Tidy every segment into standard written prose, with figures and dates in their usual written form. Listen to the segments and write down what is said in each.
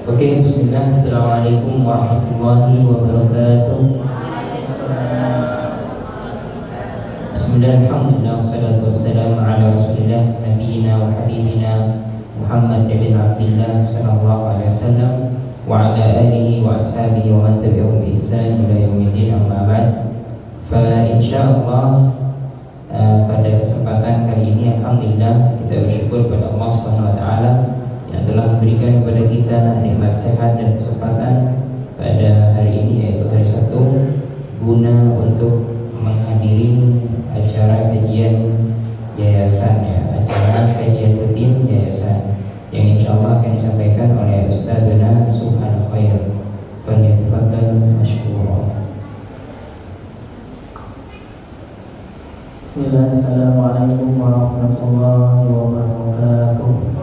Oke, bismillah. Assalamualaikum warahmatullahi wabarakatuh. Bismillah, alhamdulillah, wassalatu wassalamu ala rasulillah nabiyina wa habibina Muhammad ibn Abdillah sallallahu alaihi wasallam wa ala alihi wa ashabihi wa man tabi'ahum bi ihsan ila yaumiddin, amma ba'd. Fa insyaallah pada kesempatan kali ini alhamdulillah kita bersyukur kepada Allah Subhanahu wa taala yang telah memberikan kepada kita nikmat sehat dan kesempatan pada hari ini, yaitu hari Sabtu, guna untuk menghadiri acara kajian yayasan, acara kajian rutin yayasan yang insyaallah akan disampaikan oleh Ustadzuna Subhan Khair. Falyatafadhal mashkura. Bismillah, assalamualaikum warahmatullahi wabarakatuh.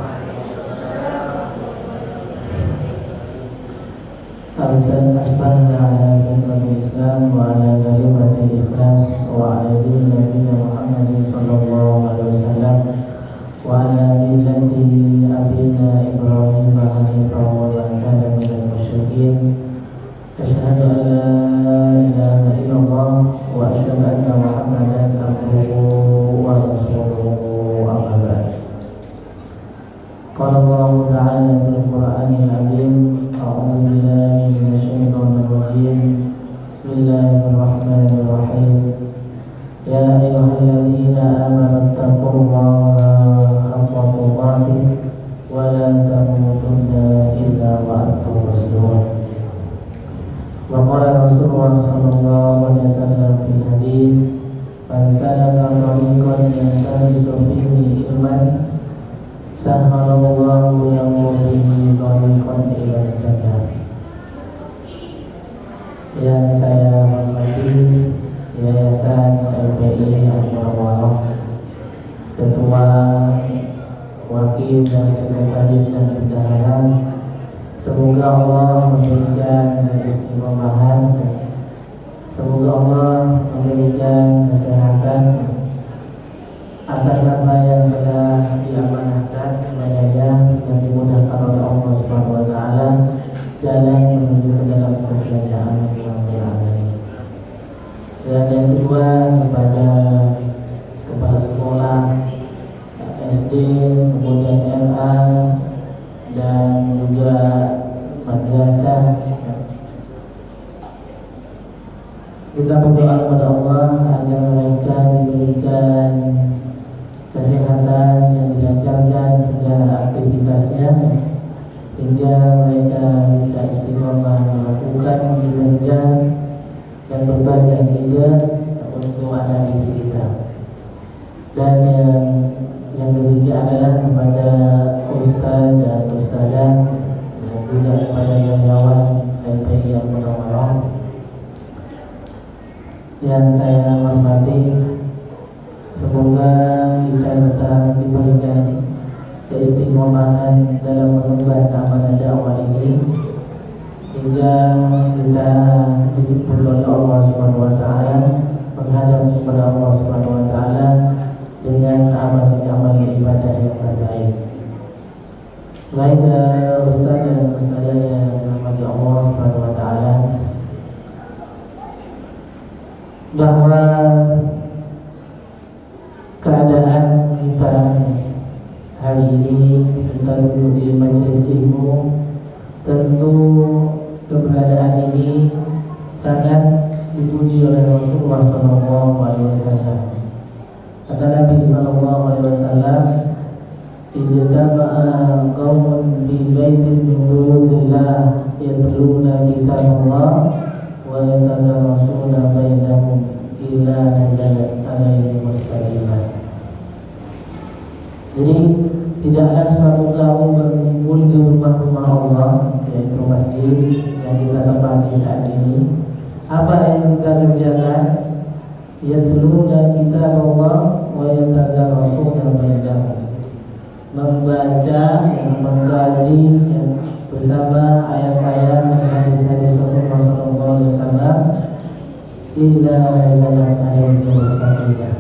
Asbahna ala khidmatil Islam wa ala kalimatil ikhlas wa ala dini Nabiina Muhammadin sallallahu alaihi wasallam wa ala millati abina Ibrahim hanifan wa ma kana minal musyrikin. Asyhadu an la ilaha illallah wa asyhadu anna Muhammadan abduhu wa rasuluhu, amma ba'd. Qala Allah ta'ala fil Qur'anil azim, a'udzu billahi minasyaitonir rajim. Bismillahirrahmanirrahim. Ya ayyuhalladzina amanu taqullaha haqqa tuqatih wa la tamutunna illa wa antum muslimun. Wa qala Rasulullah sallallahu alaihi wasallam fil hadis, man salaka tariqan yaltamisu fihi ilman sahalallahu lahu bihi tariqan ila jannah. Yang saya hormati Yayasan LPI Al-Munawarah, Ketua, Wakil dan Sekretaris dan Bendahara, semoga Allah memberikan istiqomahan, semoga Allah memberikan kesehatan atas apa yang telah diamanahkan kepadanya dan dimudahkan oleh Allah Subhanahu wa taala jalan menuju ke dalam kerajaan yang berani. Dan yang kedua, kepada kepala sekolah SD, kemudian MA dan juga madrasah, kita berdoa kepada Allah agar mereka diberikan kesehatan yang dilancarkan segala aktivitasnya, hingga mereka bisa istiqomah melakukan kinerja dan berbagai ide untuk anak didik kita. Dan yang ketiga adalah kepada ustaz dan ustazah dan juga kepada karyawan LPI Al-Munawarah yang saya hormati. Semoga kita tetap diberikan keistiqomahan dalam mengemban amanah dakwah ini hingga kita dijemput oleh Allah Subhanahu wa taala, menghadap kepada Allah Subhanahu wa taala dengan amal ibadah yang terbaik. Baik ustaz dan ustazah yang dirahmati Allah Subhanahu wa taala, bahwa keadaan kita hari ini, kita duduk di majelis ilmu, tentu keberadaan ini sangat dipuji oleh Rasulullah SAW. Kata Nabi SAW, ijtama'a qaumun fi baitin min buyutillah yatluna kitabullah wa yatadarasuna bainahum illa nazalat alaihim as-sakinah. Jadi tidaklah suatu kaum berkumpul di rumah-rumah Allah, yaitu masjid yang kita tempati saat ini. Apa yang kita kerjakan? Yatluna kitabullah wa yatadarasuna bainahum, membaca dan mengkaji bersama ayat-ayat dan hadis-hadis Rasulullah SAW. Illa nazalat alaihim as-sakinah,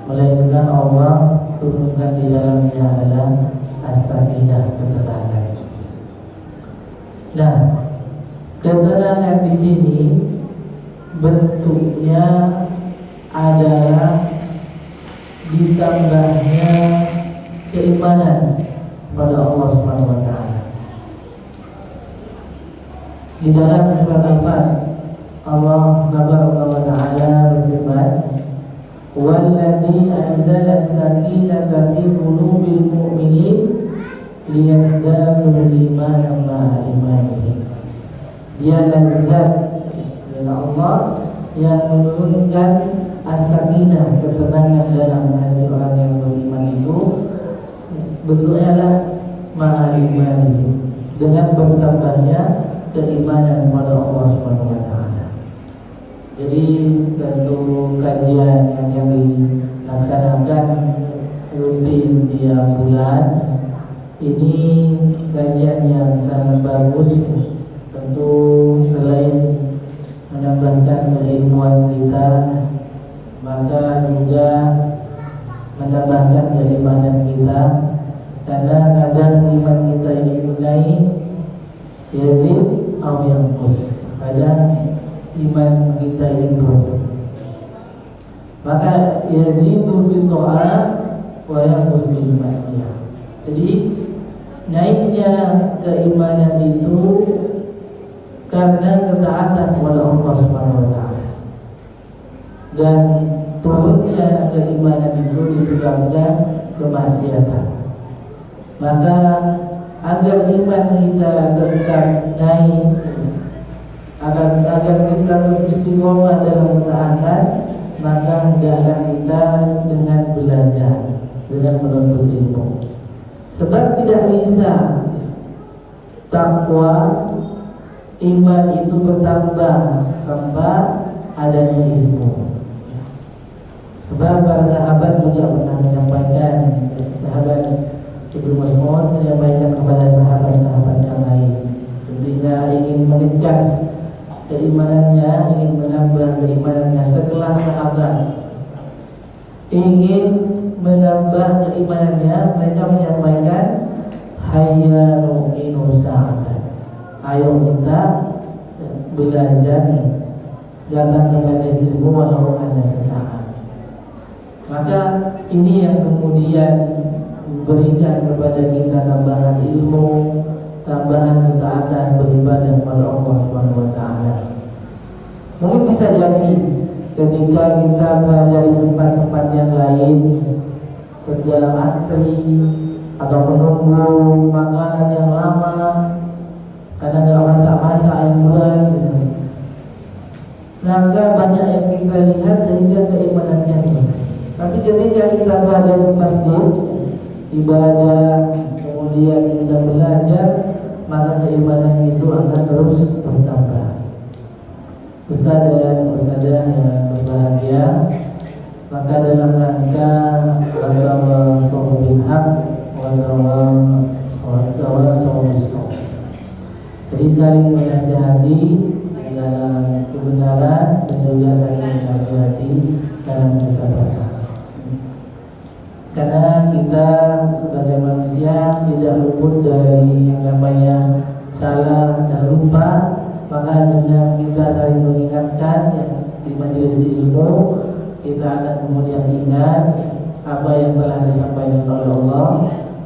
melainkan Allah turunkan di dalamnya adalah as-sakinah, ketenangan. Nah, ketenangan di sini bentuknya adalah ditambahnya keimanan pada Allah Subhanahu wa taala. Di dalam surat Al-Fat, Allah Subhanahu wa taala berfirman, "Walladzi anzala as-sakinata fi qulubil mu'minin liyazdadu imanan ma'a imanihim." Dialah zat dari Allah yang menurunkan as-sakinah, ketenangan dalam hati orang yang beriman itu bentuknya adalah ma'a imanihim, dengan bertambahnya keimanan kepada Allah Subhanahu wa taala. Jadi tentu kajian yang dilaksanakan rutin tiap bulan ini kajian yang sangat bagus. Tentu selain menambahkan keilmuan kita, maka juga menambahkan keimanan kita, karena kadang iman kita ini naik yazid atau yanqus, kadang iman kita ini turun. Maka yazidu bil ta'at wa yanqus bil ma'siyah. Jadi naiknya keimanan itu karena ketaatan kepada Allah Subhanahu wa taala, dan turunnya keimanan itu disebabkan kemaksiatan. Maka agar iman kita tetap naik, agar kita terus istiqomah dalam ketaatan, maka hendaklah kita dengan belajar, dengan menuntut ilmu. Sebab tidak bisa takwa iman itu bertambah tanpa adanya ilmu. Sebab para sahabat juga pernah menyampaikan, sahabat Ibnu Mas'ud menyampaikan kepada sahabat-sahabat yang lain, ketika ingin mengecas keimanannya, ingin menambah keimanannya, sekelas sahabat ingin menambah keimanannya, mereka menyampaikan, hayya nu'minu sa'atan, ayo kita belajar, datang kepada istrimu walau hanya sesaat. Maka ini yang kemudian berikan kepada kita tambahan ilmu, tambahan ketaatan beribadah kepada Allah Subhanahu wa taala. Mungkin bisa jadi ketika kita berada di tempat-tempat yang lain, sedang antri atau menunggu makanan yang lama, karena nggak masak-masak yang berat, maka banyak yang kita lihat sehingga keimanannya ini. Tapi ketika kita berada di masjid, ibadah, kemudian kita belajar, maka keimanan itu akan terus bertambah. Ustaz dan ustazah yang berbahagia, maka dalam rangka tawassul bil haq wa tawassul bis sabr, jadi saling menasihati dalam kebenaran dan juga saling menasihati dalam kesabaran. Karena kita sebagai manusia tidak luput dari yang namanya salah dan lupa, maka dengan kita saling mengingatkan ya, di majelis ilmu, kita akan kemudian ingat apa yang telah disampaikan oleh Allah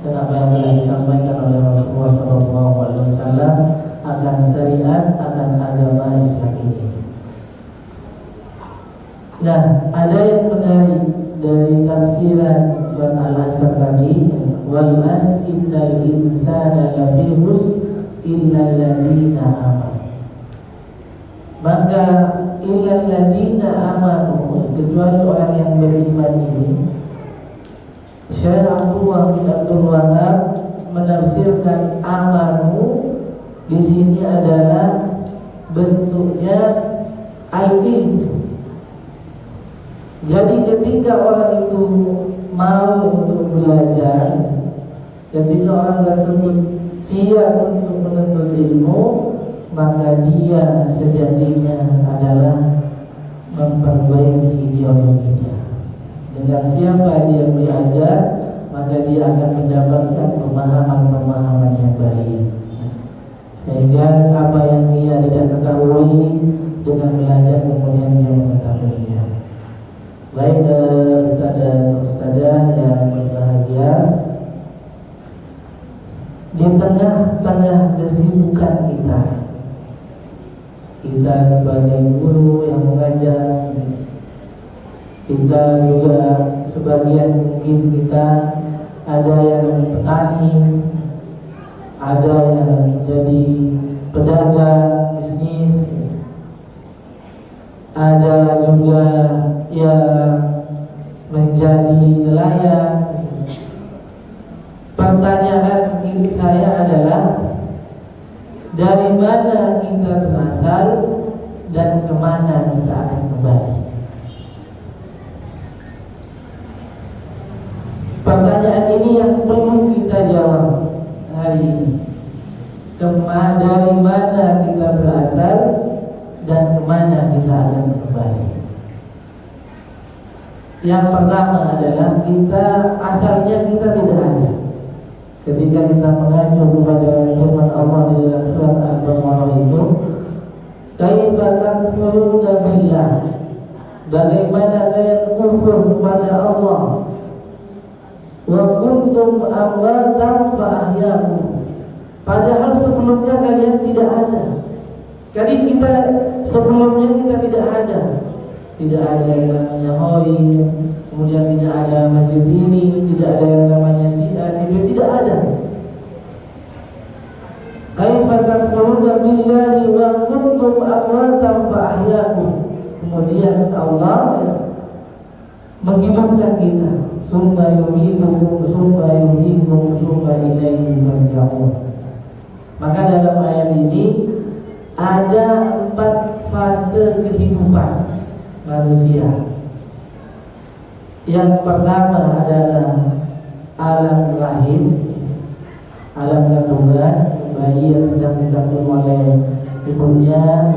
dan apa yang telah disampaikan oleh Rasulullah SAW akan syariat, akan agama Islam ini. Nah, ada yang menarik dari tafsiran surat Al-Asr tadi, wal innal insana lafi khusr illal ladzina amanu. Maka illal ladzina amanu, kecuali orang yang beriman ini. Syekh Abdullah bin Abdul Wahab menafsirkan amanu di sini adalah bentuknya al-ilm. Jadi ketika orang itu mau untuk belajar, ketika orang tersebut siap untuk menuntut ilmu, maka dia sejatinya adalah memperbaiki ideologinya. Dengan siapa dia belajar, maka dia akan mendapatkan pemahaman-pemahaman yang baik. sehingga apa yang dia tidak ketahui dengan belajar kemudian dia mengetahuinya. Baik ustaz dan ustazah yang berbahagia, di tengah-tengah kesibukan kita sebagai guru yang mengajar, kita juga sebagian mungkin kita ada yang petani, ada yang jadi pedagang bisnis, ada juga yang menjadi nelayan. Pertanyaan saya adalah, dari mana kita berasal dan kemana kita akan kembali? Pertanyaan ini yang perlu kita jawab hari ini. Dari mana kita berasal dan kemana kita akan kembali? Yang pertama adalah asalnya kita tidak ada. Ketika kita mengacu kepada firman Allah di dalam surat Al-Baqarah itu, kaifa takfuruna billah, bagaimana kalian kufur kepada Allah, wa kuntum amwatan fa ahyaakum, padahal sebelumnya kalian tidak ada. Jadi kita sebelumnya kita tidak ada yang namanya HOI, kemudian tidak ada masjid ini, tidak ada yang namanya tidak ada. Kaifa takfuruna billahi wa kuntum amwatan fa ahyaakum. Kemudian Allah menghidupkan kita. Summa yumitukum summa yuhyikum summa ilaihi turja'un. Maka dalam ayat ini ada 4 fase kehidupan manusia. Yang pertama adalah alam rahim, alam kandungan, bayi yang sedang dikandung oleh ibunya,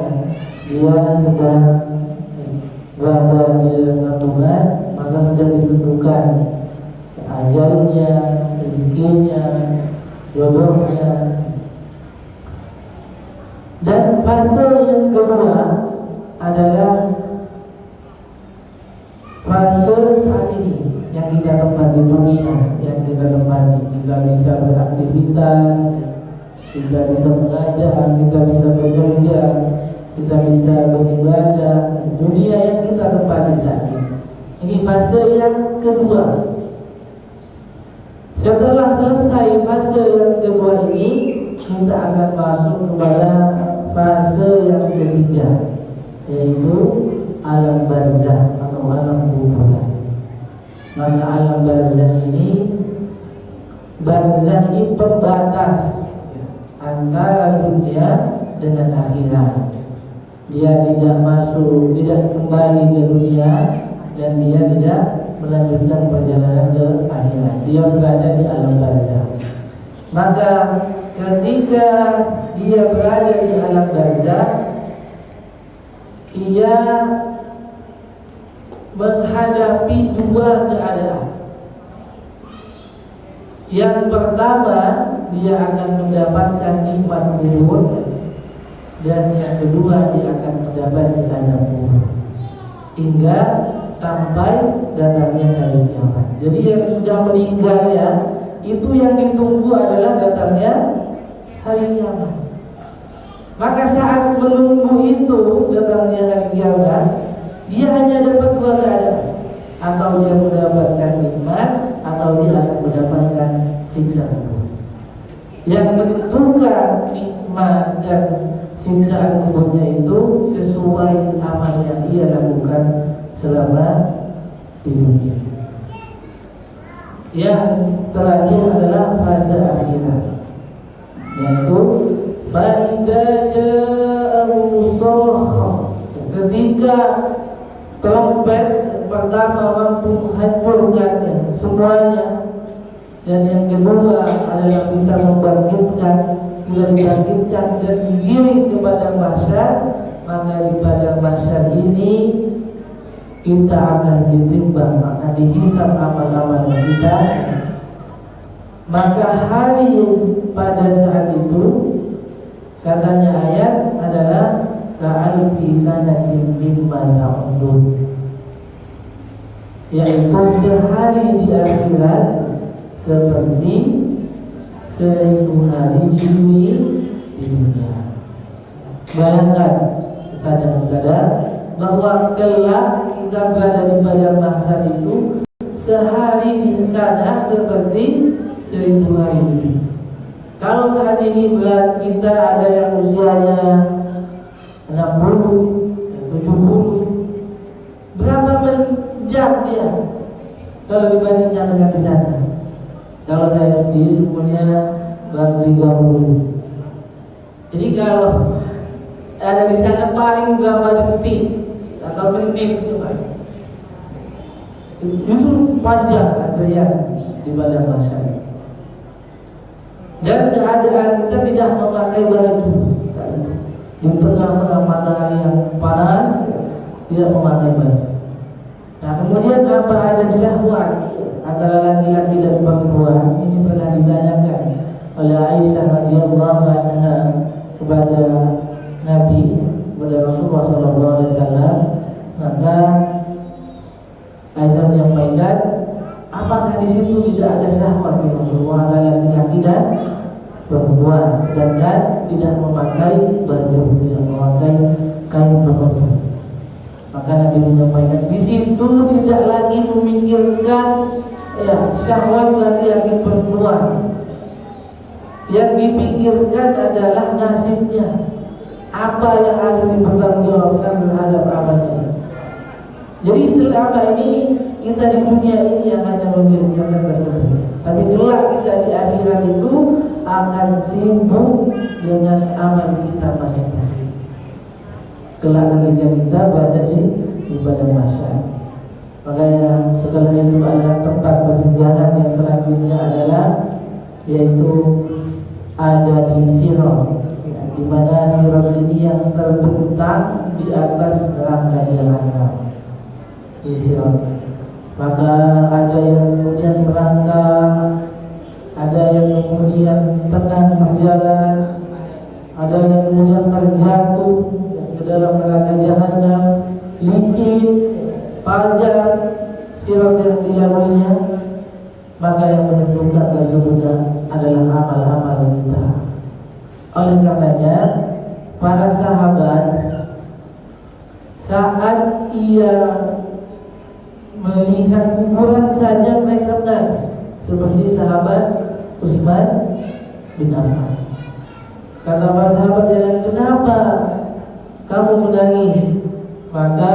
dia sedang berada di dalam kandungan, maka sudah ditentukan ajalnya, rezekinya, jodohnya. Dan fase yang kedua adalah fase saat ini yang kita tempati dunia, yang kita tempati, kita bisa beraktivitas, kita bisa mengajar, kita bisa bekerja, kita bisa beribadah, dunia yang kita tempati saat ini. Ini fase yang kedua. Setelah selesai fase yang kedua ini, kita akan masuk kepada fase yang ketiga, yaitu alam barzakh atau alam kuburan. Maka alam barzakh ini pembatas antara dunia dengan akhirat. Dia tidak masuk, tidak kembali ke dunia, dan dia tidak melanjutkan perjalanan ke akhirat. Dia berada di alam barzakh. Maka ketika dia berada di alam barzakh, ia menghadapi 2 keadaan. Yang pertama, dia akan mendapatkan nikmat kubur, dan yang kedua dia akan mendapat azab kubur, hingga sampai datangnya hari kiamat. Jadi yang sudah meninggal itu yang ditunggu adalah datangnya hari kiamat. Maka saat menunggu itu datangnya hari kiamat, dia hanya dapat 2 keadaan. Atau dia mendapatkan nikmat, atau dia akan mendapatkan siksa kubur. Yang menentukan nikmat dan siksaan kuburnya itu sesuai amal yang ia lakukan selama di dunia. Yang terakhir adalah fase akhirat, yaitu fa'idza ja'ahu shakhah, ketika trompet pertama mampu menghancurkannya semuanya, dan yang kedua adalah bisa membangkitkan, kita dibangkitkan dan digiring kepada mahsyar. Maka di padang mahsyar ini kita akan ditimbang, akan dihisab amal-amal kita. Maka hari pada saat itu Katanya ayat adalah ka'alfi sanatin mimma ta'udun, yaitu sehari di akhirat seperti 1000 hari di dunia. Bayangkan saudara-saudara bahwa kelak kita berada di padang mahsyar itu sehari di sana seperti 1000 hari di dunia. Kalau saat ini berat kita ada yang usianya 60, 70, berapa jam dia kalau dibandingkan dengan di sana? Kalau saya sendiri umurnya baru 30. Jadi kalau ada di sana paling berapa detik atau menit itu panjang antrian di padang mahsyar. Dan keadaan kita tidak memakai baju di tengah-tengah matahari yang panas, tidak memakai baju. Nah, kemudian apa ada syahwat antara laki-laki dan perempuan? Ini pernah ditanyakan oleh Aisyah radhiyallahu anha kepada Nabi, kepada Rasulullah SAW. Maka Aisyah menyampaikan, apakah di situ tidak ada syahwat di Rasulullah antara laki-laki dan perempuan, sedangkan tidak memakai baju, tidak memakai kain penutup? Maka Nabi menyampaikan, di situ tidak lagi memikirkan syahwat laki-laki perempuan. Yang dipikirkan adalah nasibnya, apa yang harus dipertanggungjawabkan terhadap amalnya. Jadi selama ini kita di dunia ini yang hanya memikirkan tersebut, tapi kelak kita di akhirat itu akan sibuk dengan amal kita masing-masing. Kelak ketika kita berada di padang mahsyar. Makanya setelah itu ada tempat persinggahan yang selanjutnya adalah yaitu ada di Sirat, di mana Sirat ini yang terbentang di atas neraka jahanam di Sirat. Maka ada yang kemudian berangkat, ada yang kemudian tengah berjalan, ada yang kemudian terjatuh ke dalam neraka jahanam, licin, panjang Sirat yang dilaluinya. Maka yang menentukan tersebut adalah amal-amal kita. Oleh karenanya para sahabat saat ia melihat kuburan saja mereka menangis, seperti sahabat Utsman bin Affan. Kata para sahabat yang lain, kenapa kamu menangis? Maka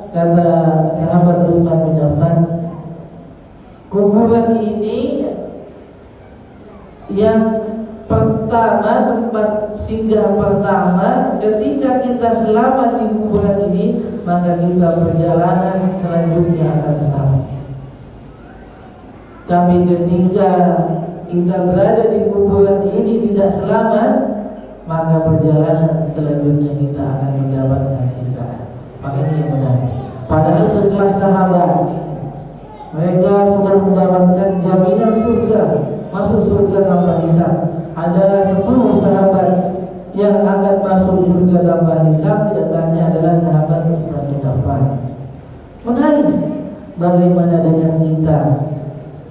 kata sahabat Utsman bin Affan, kuburan ini yang pertama, tempat singgah pertama, ketika kita selamat di kuburan ini, maka kita perjalanan selanjutnya akan selamat. Tapi ketika kita berada di kuburan ini tidak selamat, maka perjalanan selanjutnya kita akan mendapatkan sisa. Maka ini yang benar. Padahal sekelas sahabat, mereka sudah mendapatkan jaminan surga, masuk surga tanpa hisab. Ada 10 sahabat yang akan masuk surga tanpa hisab, di antaranya adalah sahabat Utsman bin Affan. Menangis, bagaimana dengan kita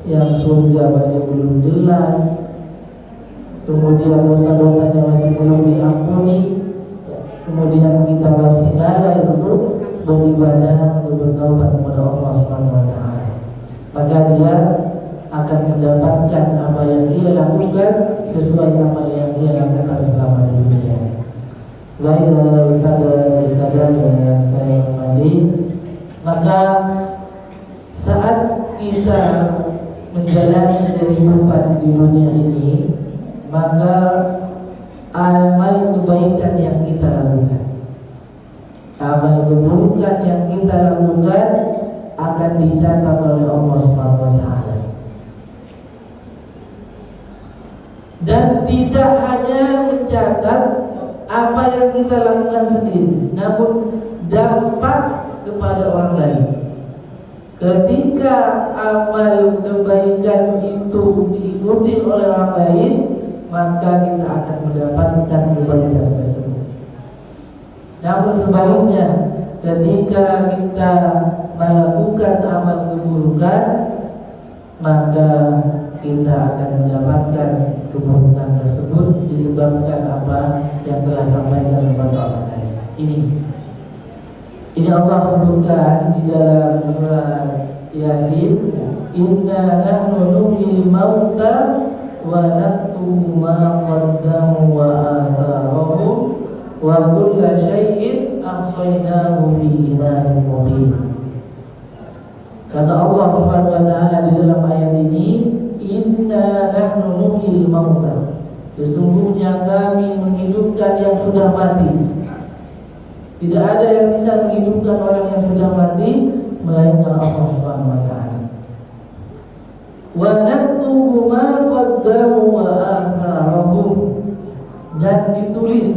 yang surga masih belum jelas, kemudian dosa-dosanya masih belum diampuni, kemudian kita masih lalai untuk beribadah, untuk bertaubat kepada Allah Subhanahu wa taala. Maka dia akan mendapatkan apa yang dia lakukan sesuai amal yang dia lakukan selama di dunia. Baik ustaz-ustaz yang saya hormati, maka saat kita menjalani kehidupan di dunia ini, maka amal kebaikan yang kita lakukan, amal keburukan yang kita lakukan akan dicatat oleh Allah Subhanahu wa taala. Dan tidak hanya mencatat apa yang kita lakukan sendiri, namun dampak kepada orang lain. Ketika amal kebaikan itu diikuti oleh orang lain, maka kita akan mendapatkan kebaikan Namun sebaliknya, ketika kita melakukan amal keburukan, maka kita akan mendapatkan keburukan tersebut disebabkan apa yang telah sampaikan kepada orang lain. Ini Allah sebutkan di dalam surat Yasin, inna nahnu nuhyil mauta wa naktubu ma qaddamu wa atharahum wa kulla syai'in ahsaynahu fi imamin mubin. Kata Allah Subhanahu wa taala di dalam ayat ini, inna nahnu nuhyil mauta, sesungguhnya kami menghidupkan yang sudah mati. Tidak ada yang bisa menghidupkan orang yang sudah mati melainkan Allah Subhanahu wa taala. Wa naktubu ma qaddamu wa atharahum, dan ditulis,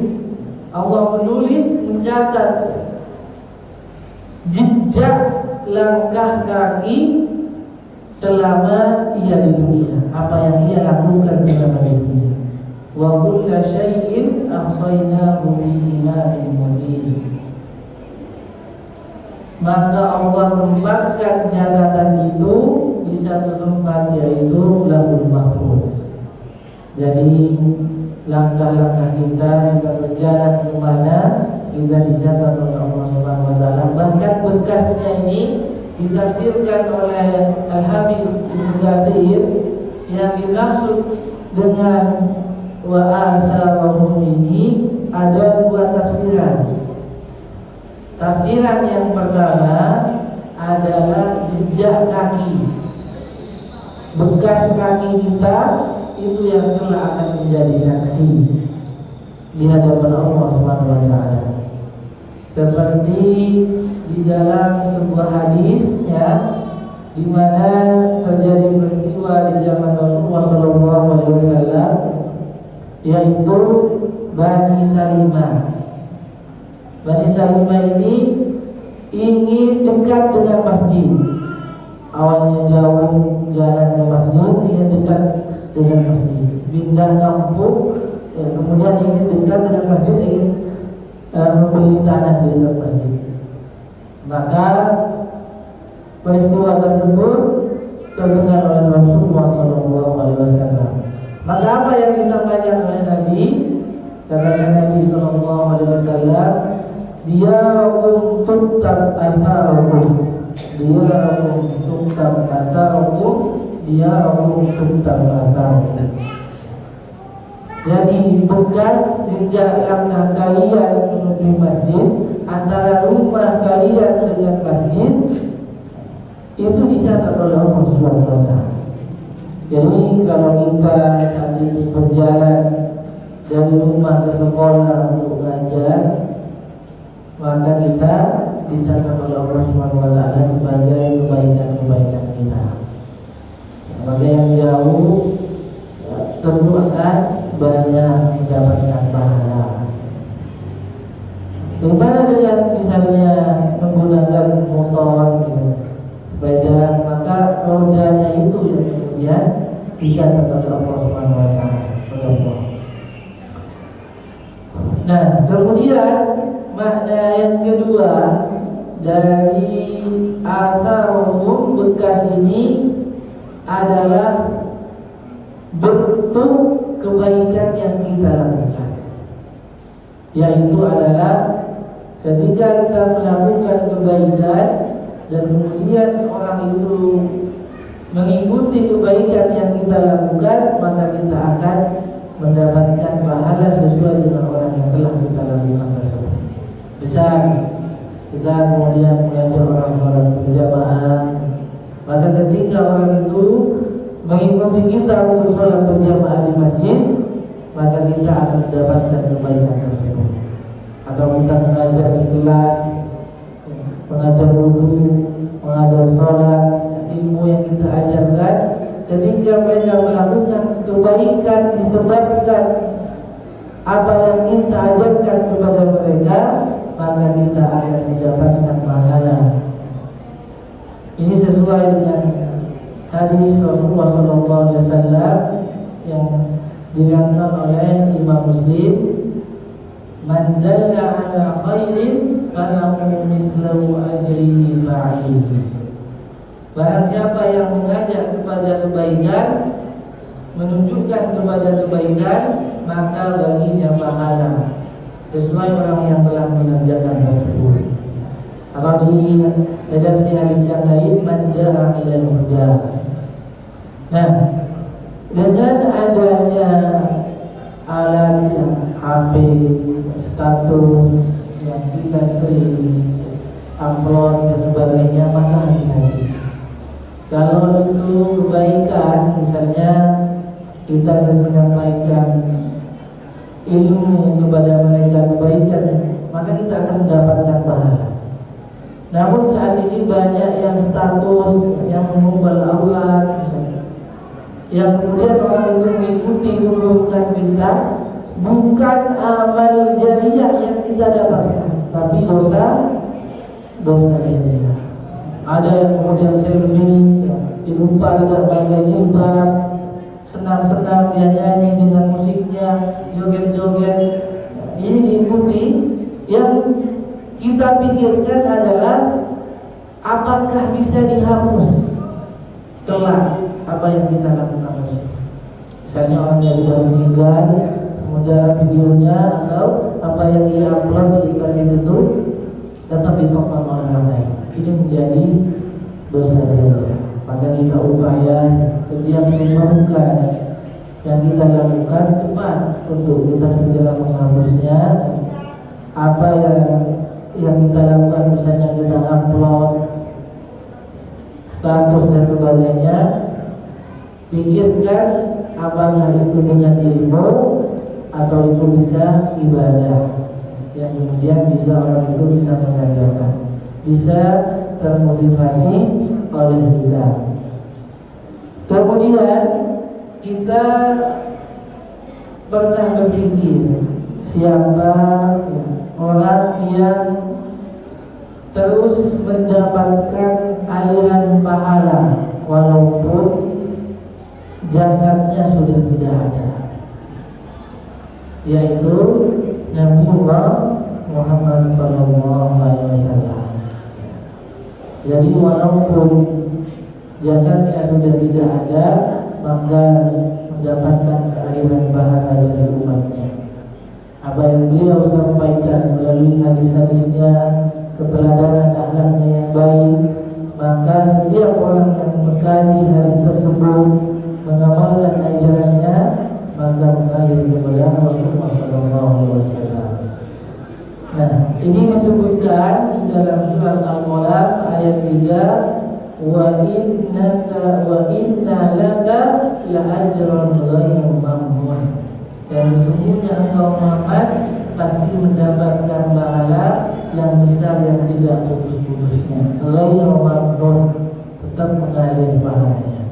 Allah menulis, mencatat jejak langkah kaki selama ia di dunia, apa yang ia lakukan selama di dunia. Wa kulla syai'in ahsaynahu fi imamin mubin. Maka Allah tempatkan catatan itu di satu tempat, yaitu Lauhul Mahfuz. Jadi langkah-langkah kita berjalan kemana, kita dicatat oleh Allah Subhanahu wa taala. Bahkan bekasnya ini ditafsirkan oleh Al-Hafidz Ibnu Katsir, yang dimaksud dengan wa atharahum ini ada dua tafsiran. Tafsiran yang pertama adalah jejak kaki, bekas kaki kita itu yang telah akan menjadi saksi di hadapan Allah Subhanahu wa taala. Seperti di dalam sebuah hadis ya, di mana terjadi peristiwa di zaman Rasulullah SAW, yaitu Bani Salimah. Bani Salimah ini ingin dekat dengan masjid. Awalnya jauh jalan ke masjid, ingin dekat dengan masjid. Pindah kampung, ya, kemudian ingin dekat dengan masjid, ingin membeli tanah di dekat masjid. Maka peristiwa tersebut terdengar oleh Rasulullah SAW. Maka apa yang disampaikan oleh Nabi? Kata Nabi SAW, Diyarakum tuktab atharukum, Diyarakum tuktab atharukum, Diyarakum tuktab atharukum. Jadi bekas jejak langkah kalian menuju masjid, antara rumah kalian dengan masjid, itu dicatat oleh Allah Subhanahu wa taala. Jadi kalau kita saat ini berjalan dari rumah ke sekolah untuk belajar, maka kita dicatat oleh Allah Subhanahu wa taala sebagai kebaikan-kebaikan kita. Bagi yang jauh tentu akan banyak mendapatkan pahala. Bagaimana dengan misalnya menggunakan motor, misalnya sepeda, maka rodanya itu yang kemudian dicatat oleh Allah Subhanahu wa taala. Nah, kemudian makna yang kedua dari atharuhum, bekas ini adalah bentuk kebaikan yang kita lakukan, yaitu adalah ketika kita melakukan kebaikan dan kemudian orang itu mengikuti kebaikan yang kita lakukan, maka kita akan mendapatkan pahala sesuai dengan orang yang telah kita lakukan tersebut. Misal kita kemudian mengajak orang sholat berjamaah, maka ketika orang itu mengikuti kita untuk sholat berjamaah di masjid, maka kita akan mendapatkan kebaikan tersebut. Atau kita mengajar di kelas, mengajar wudu, mengajar sholat, ilmu yang kita ajarkan, ketika mereka melakukan kebaikan disebabkan apa yang kita ajarkan kepada mereka, maka kita akan mendapatkan pahala. Ini sesuai dengan hadis Rasulullah SAW yang diriwayatkan oleh Imam Muslim Man dalla ala khairin falahu mislu ajri fa'ilihi. Barang siapa yang mengajak kepada kebaikan, menunjukkan kepada kebaikan, maka baginya pahala sesuai orang yang telah mengerjakan tersebut. Atau di redaksi hadis yang lain, man da'a ilal huda. Nah, dengan adanya alat HP, status yang kita sering upload dan sebagainya, maka hati-hati. Kalau itu kebaikan, misalnya kita sedang menyampaikan ilmu kepada mereka kebaikan, maka kita akan mendapatkan pahala. Namun saat ini banyak yang status, yang mengubah aurat, misalnya, yang kemudian orang itu mengikuti keburukan kita, bukan amal jariah yang kita dapatkan, tapi dosa jariah. Ada yang kemudian selfie, lupa tidak pakai jilbab, senang-senang dia nyanyi dengan musiknya, joget-joget. Ini diikuti. Yang kita pikirkan adalah apakah bisa dihapus kelak apa yang kita lakukan. Misalnya orang yang sudah meninggal, kemudian videonya atau apa yang ia upload di internet itu tetap ditonton oleh orang lain. Ini menjadi dosa jariah. Maka kita upaya setiap kebaikan yang kita lakukan cepat untuk kita segera menghapusnya. Apa yang kita lakukan, misalnya kita upload status dan sebagainya, pikirkan apakah itu dengan ilmu atau itu bisa ibadah yang kemudian bisa orang itu bisa mengerjakan, bisa termotivasi oleh kita. Kemudian kita pernah berpikir siapa orang yang terus mendapatkan aliran pahala walaupun jasadnya sudah tidak ada, yaitu Nabiullah Muhammad SAW. Jadi walaupun jasadnya sudah tidak ada, maka mendapatkan aliran pahala dari umatnya. Apa yang beliau sampaikan melalui hadis-hadisnya, keteladanan akhlaknya yang baik, maka setiap orang yang mengkaji hadis tersebut, mengamalkan ajarannya, maka mengalir kepada Rasulullah SAW. Nah, ini disebutkan di dalam surat Al-Qalam ayat 3, wa inna laka la ajran ghairu mamnun. Dan sesungguhnya engkau Muhammad pasti mendapatkan pahala yang besar yang tidak putus-putusnya. Ghairu mamnun, tetap mengalir pahalanya.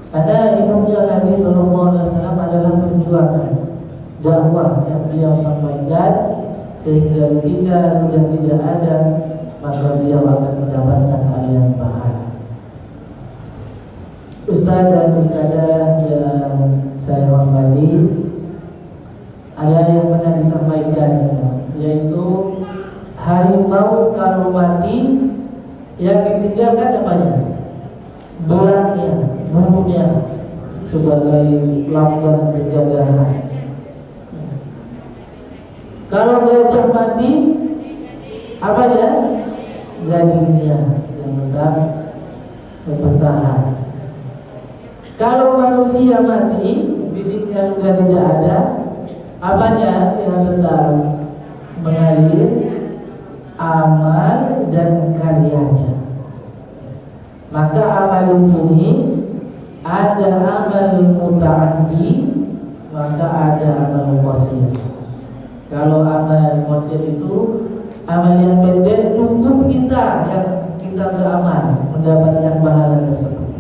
Karena hidupnya Nabi SAW adalah perjuangan dakwah yang beliau sampaikan, sehingga ketika sudah tidak ada, maka beliau akan mendapatkan aliran pahala. Ustaz dan ustazah yang saya hormati, ada yang pernah disampaikan, yaitu harimau kalau mati yang ditinggalkan apanya? Belangnya, bulunya, sebagai lambang penjagaan. Kalau gajah mati, apanya? Gadingnya yang tetap bertahan. Kalau manusia mati, fisiknya sudah tidak ada, apanya yang tetap mengalir? Amal dan karyanya. Maka amal di sini ada amal muta'addi, maka ada amal qasir. Kalau amal qasir itu amal yang pendek, cukup kita yang kita beramal mendapatkan pahala tersebut.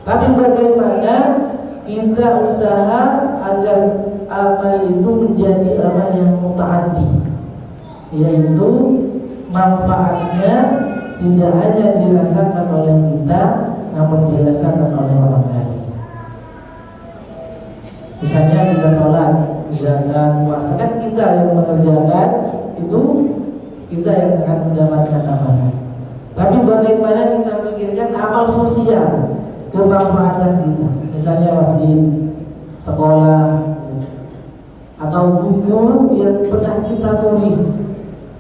Tapi bagaimana kita usaha agar amal itu menjadi amal yang muta'addi, yaitu manfaatnya tidak hanya dirasakan oleh kita, namun dirasakan oleh orang lain. Misalnya kita sholat, misalkan puasa, kan kita kita yang mengerjakan, itu kita yang akan mendapatkan amanah. Tapi bagaimana kita memikirkan amal sosial, kemanfaatan kita, misalnya masjid, sekolah, atau buku yang pernah kita tulis.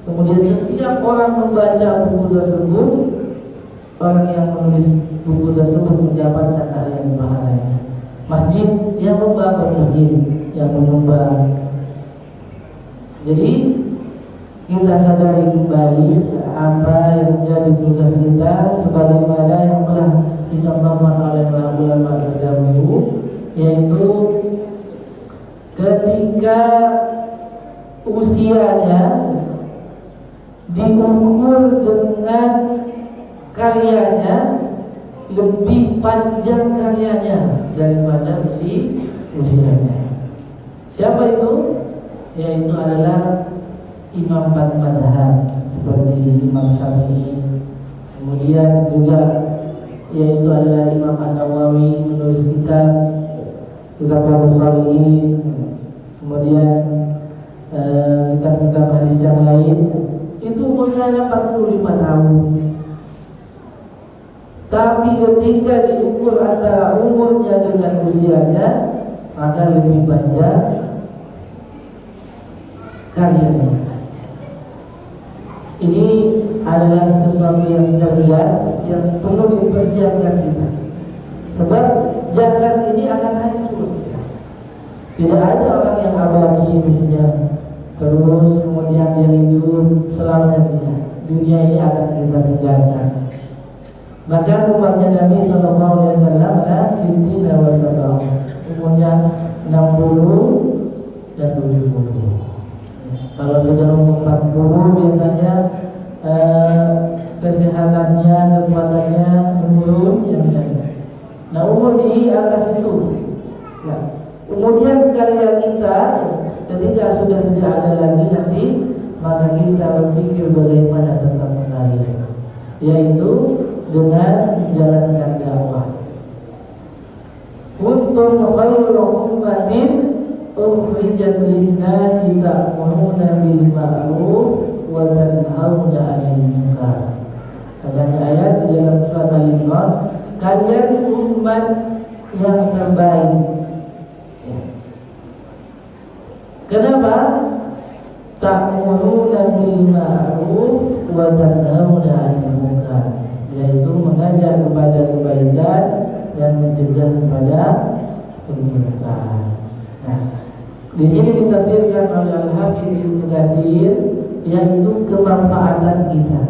Kemudian setiap orang membaca buku tersebut, orang yang menulis buku tersebut mendapatkan hal yang pahalanya. Masjid yang membangun masjid, yang menyumbang. Jadi kita sadari kembali apa yang menjadi tugas kita, sebagaimana yang telah dicontohkan oleh para ulama terdahulu, yaitu ketika usianya diukur dengan karyanya, lebih panjang karyanya daripada usianya. Siapa itu? Yaitu adalah imam empat madhab seperti Imam Syafi'i. Kemudian juga yaitu adalah Imam An-Nawawi menulis kitab Shalihin. Kemudian kitab-kitab hadis yang lain itu umurnya 45 tahun. Tapi ketika diukur antara umurnya dengan usianya, maka lebih panjang karyanya. Ini adalah sesuatu yang cerdas yang perlu dipersiapkan kita. Sebab jasad ini akan hancur. Tidak ada orang yang abadi misalnya terus kemudian dia hidup selamanya, tidak. Dunia ini akan kita tinggalkan. Bahkan umatnya Nabi Sallallahu Alaihi Wasallam adalah Sintina Wassalam, umurnya 60 dan 70. Kalau sudah umur 40 biasanya kesehatannya, kekuatannya menurun, ya misalnya. Nah, umur di atas itu. Ya. Kemudian karya kita ketika sudah tidak ada lagi nanti, maka kita berpikir bagaimana tetap mengalir, yaitu dengan menjalankan dakwah. Kuntum khairu ummatin ukhrijat lin-nasi ta'muruna bil ma'ruf wa tanhauna 'anil munkar. Katanya ayat di dalam surat Al-Imran, kalian umat yang terbaik. Kenapa? Ta'muruna bil ma'ruf wa tanhauna 'anil munkar, yaitu mengajak kepada kebaikan dan mencegah kepada kemungkaran. Nah, di sini ditafsirkan oleh Al-Hafidz Ibnu Katsir, yaitu kemanfaatan kita.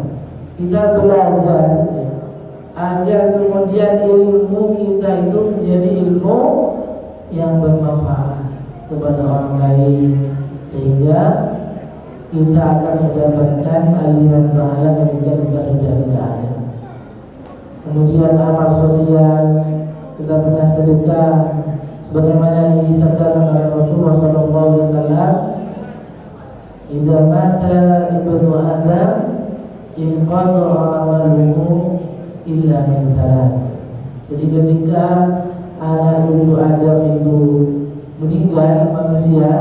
Kita belajar agar kemudian ilmu kita itu menjadi ilmu yang bermanfaat kepada orang lain, sehingga kita akan mendapatkan aliran pahala ketika kita sudah tidak ada. Kemudian amal sosial, kita pernah sedekah sebagaimana disabdakan oleh Rasulullah sallallahu alaihi wasallam, "Idza mata ibnu Adam inqata'a amaluhu illa min thalath." Jadi ketika anak cucu Adam itu meninggal, manusia,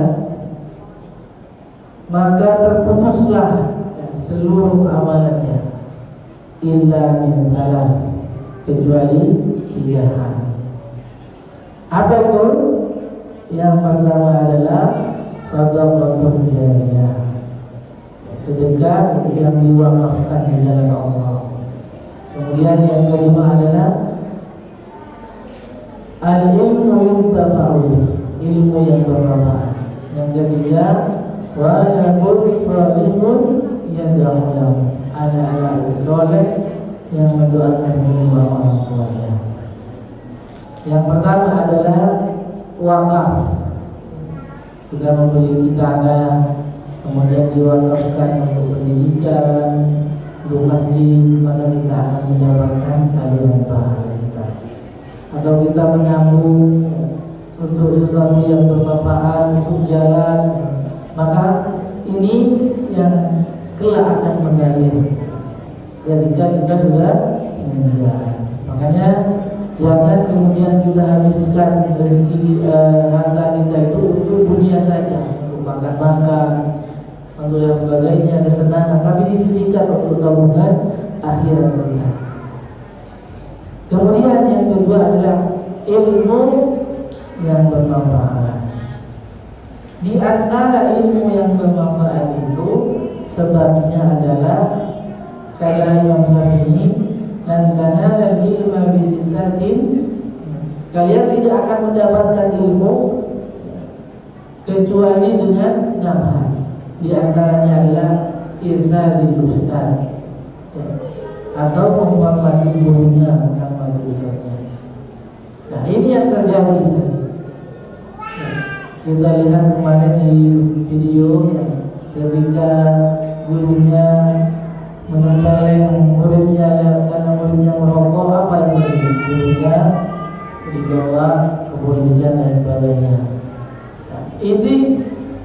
maka terputuslah seluruh amalannya illa min thalath, kecuali 3 hal. Apa itu? Yang pertama adalah shadaqatun jariyah, sedekah yang diwakafkan di jalan Allah. Kemudian yang kedua adalah al-ilmu yuntafa'u, ilmu yang bermanfaat. Yang ketiga, waladun salihun yad'u lahu, anak-anak soleh yang mendoakan kedua orang tuanya. Yang pertama adalah wakaf. Kita memiliki tanah, kemudian diwakafkan untuk pendidikan, untuk masjid, maka kita akan mendapatkan aliran pahala kita. Atau kita menabung untuk sesuatu yang bermanfaat, untuk jalan, maka ini yang kelak akan mengalir ketika kita sudah meninggal. Makanya jangan kemudian kita habiskan rezeki harta kita itu untuk dunia saja, untuk makan-makan, untuk yang sebagainya, kesenangan, tapi disisihkan untuk tabungan akhirat kita. Kemudian yang kedua adalah ilmu yang bermanfaat. Di antara ilmu yang bermanfaat itu sebabnya adalah kata Imam Syafi'i, dan tanalul ilma bisittatin, kalian tidak akan mendapatkan ilmu kecuali dengan 6 hal. Di antaranya adalah irsadil ustaz, atau menghormati gurunya, menghormati ustaznya. Nah, ini yang terjadi. Kita lihat kemarin di video ketika gurunya menempeleng muridnya karena muridnya merokok, apa yang terjadi? Gurunya dibawa kepolisian dan sebagainya. Nah, ini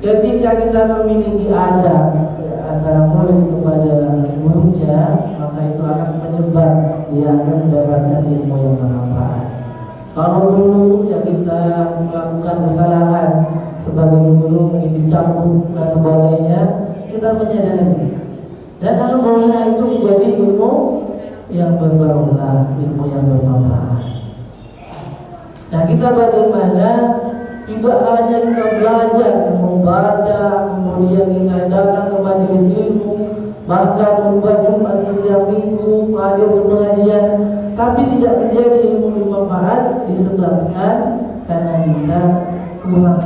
ketika kita memiliki adab antara murid kepada gurunya, maka itu akan menyebar, dia akan mendapatkan ilmu yang bermanfaat. Kalau dulu yang kita melakukan kesalahan sebagai guru, mungkin dicambuk dan sebagainya, kita menyadari. Dan alhamdulillah itu menjadi ilmu yang berbarokah, ilmu yang bermanfaat. Nah, kita bagaimana tidak hanya kita belajar membaca, kemudian kita datang ke majelis ilmu, bahkan khutbah Jumat setiap minggu, hadir ke pengajian, tapi tidak menjadi ilmu bermanfaat disebabkan karena kita kurang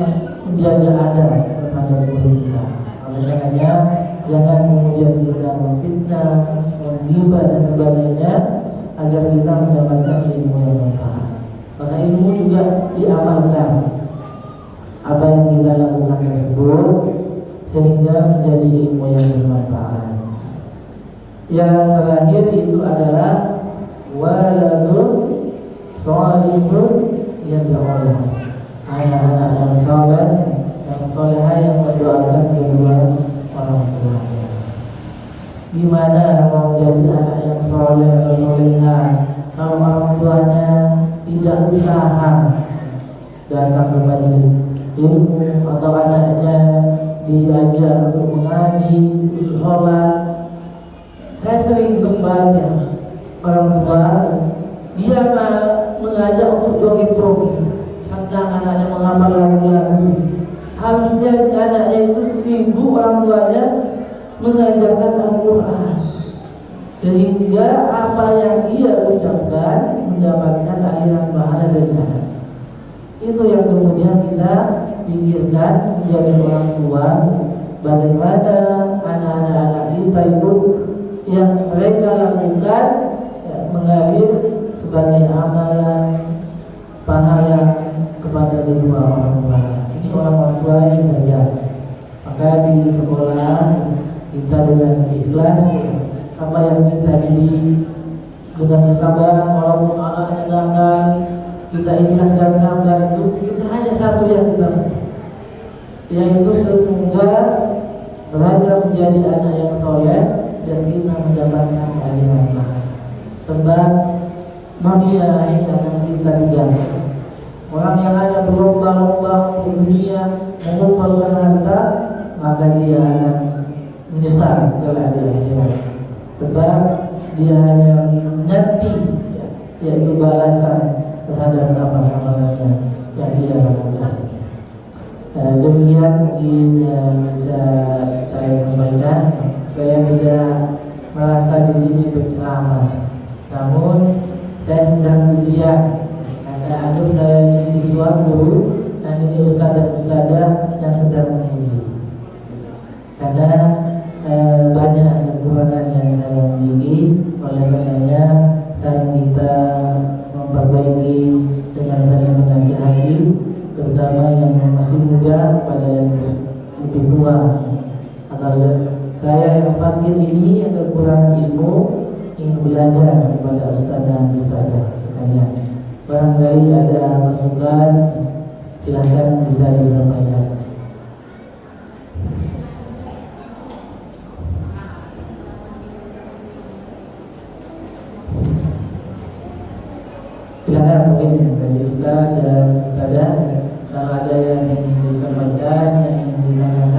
menjaga adab terhadap guru kita. Oleh karenanya, jangan kemudian kita memfitnah, menggibah dan sebagainya agar kita mendapatkan ilmu yang bermanfaat. Maka ilmu juga diamalkan. Apa yang kita lakukan tersebut sehingga menjadi ilmu yang bermanfaat. Yang terakhir itu adalah waladun sholihun yad'ulah, anak-anak yang soleh, yang soleha, yang mendoakan kedua orang tuanya. Gimana mau jadi anak yang soleh atau soleha kalau orang tuanya tidak usaha datang ke majelis ilmu, atau anaknya diajar untuk mengaji, untuk sholat? Saya sering bertanya, orang tua dia mengajak untuk joget-joget, sedang anaknya menghafal lagu-lagu. Harusnya anaknya itu sibuk orang tuanya mengajarkan Al-Quran, sehingga apa yang ia ucapkan mendapatkan aliran pahala dari sana. Itu yang kemudian kita pikirkan menjadi orang tua, bagaimana anak-anak kita itu yang mereka lakukan mengalir sebagai amalan pahala kepada kedua orang tua. Ini orang tua yang cerdas. Maka di sekolah kita dengan ikhlas, apa yang kita didik dengan kesabaran, walaupun anaknya nakal, kita ikhlas dan sabar, itu kita hanya satu yang kita minta, yaitu semoga mereka menjadi anak yang soleh dan kita mendapatkan aliran pahala. Sebab dunia ini akan kita tinggalkan. Orang yang hanya berlomba-lomba untuk dunia, mengumpulkan harta, maka dia akan menyesal kelak di akhirat. Sebab dia hanya nanti, yaitu balasan terhadap amalan-amalannya yang dia lakukan. Demikian mungkin yang bisa saya sampaikan. Saya tidak merasa di sini berceramah, namun saya sedang ujian. Karena anggap saya ini siswa guru dan ini ustaz dan ustazah yang sedang menguji. Karena banyak kekurangan yang saya miliki, oleh karenanya saling kita memperbaiki dengan saling menasihati, terutama yang masih muda pada yang lebih tua. Agar saya yang fakir ini yang kekurangan ilmu ingin belajar kepada ustaz dan ustazah sekalian. Barangkali ada masukan, silahkan bisa disampaikan. Silakan mungkin dari ustaz dan ustazah, kalau ada yang ingin disampaikan, yang ingin ditanyakan.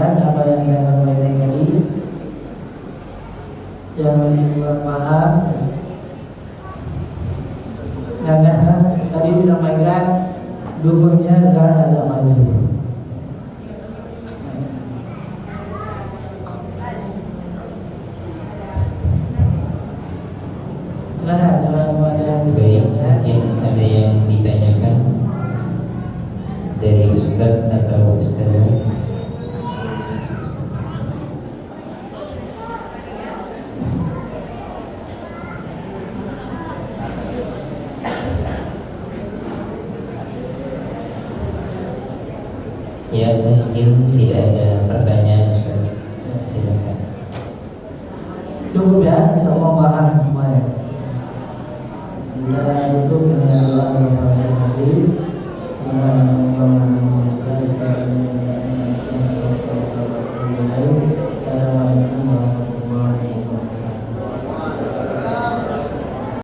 mungkin tidak ada pertanyaan Ustaz. Silakan. Cukup ya, insya Allah bahan